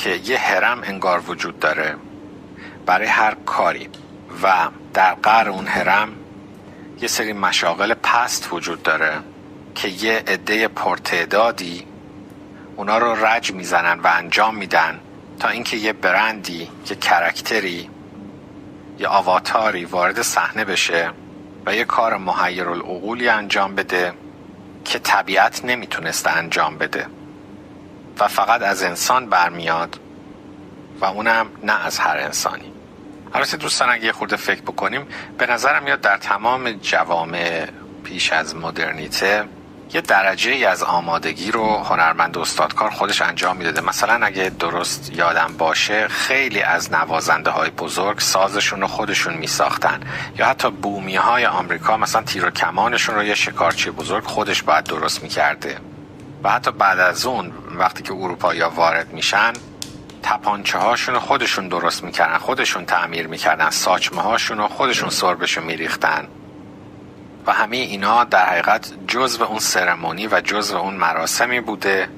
که یه هرم انگار وجود داره برای هر کاری و در قعر اون هرم یه سری مشاغل پست وجود داره که یه عده پرتعدادی اونا رو رج میزنن و انجام میدن تا اینکه یه برندی، یه کرکتری، یه آواتاری وارد صحنه بشه و یه کار محیرالعقولی انجام بده که طبیعت نمیتونسته انجام بده و فقط از انسان برمیاد و اونم نه از هر انسانی. البته دوستان اگه یه خورده فکر بکنیم به نظرم میاد در تمام جوامع پیش از مدرنیته یه درجه ای از آمادگی رو هنرمند استادکار خودش انجام میداده. مثلا اگه درست یادم باشه خیلی از نوازنده های بزرگ سازشون رو خودشون میساختن، یا حتی بومی های آمریکا مثلا تیر و کمانشون رو یه شکارچی بزرگ خودش باید درست میکرده و حتی بعد از اون وقتی که اروپایی‌ها وارد میشن تپانچه هاشون رو خودشون درست میکردن، خودشون تعمیر میکردن، ساچمه هاشون رو خودشون سربشو میریختن و همه اینا در حقیقت جزء اون سرمونی و جزء اون مراسمی بوده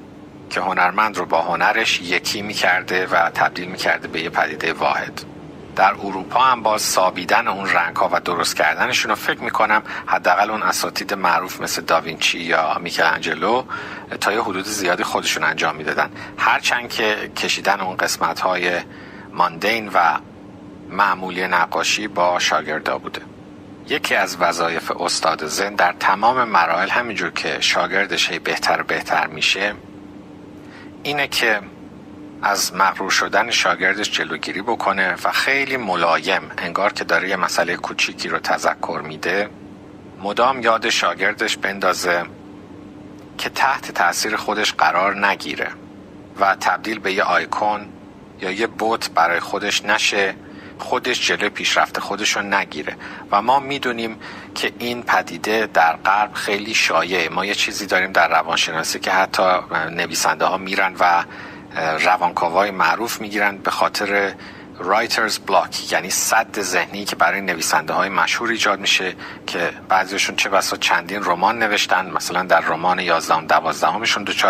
که هنرمند رو با هنرش یکی میکرده و تبدیل میکرده به یه پدیده واحد. در اروپا هم باز سابیدن اون رنگ‌ها و درست کردنشون رو فکر میکنم حداقل اون اساتید معروف مثل داوینچی یا میکلانجلو تا یه حدود زیادی خودشون انجام میدادن، هرچند که کشیدن اون قسمت‌های ماندین و معمولی نقاشی با شاگردا بوده. یکی از وظایف استاد ذهن در تمام مراحل همینجور که شاگردش بهتر و بهتر میشه اینه که از مغرور شدن شاگردش جلوگیری بکنه و خیلی ملایم انگار که داره یه مسئله کوچیکی رو تذکر میده مدام یاد شاگردش بندازه که تحت تأثیر خودش قرار نگیره و تبدیل به یه آیکون یا یه بت برای خودش نشه، خودش جلوی پیشرفت خودش رو نگیره. و ما میدونیم که این پدیده در غرب خیلی شایعه. ما یه چیزی داریم در روانشناسی که حتی نویسنده ها میرن و روانکاوای معروف میگیرن به خاطر رایترز بلاک، یعنی سد ذهنی که برای نویسنده های مشهور ایجاد میشه که بعضیشون چه بسا چندین رمان نوشتن، مثلا در رمان 11 و 12 دچار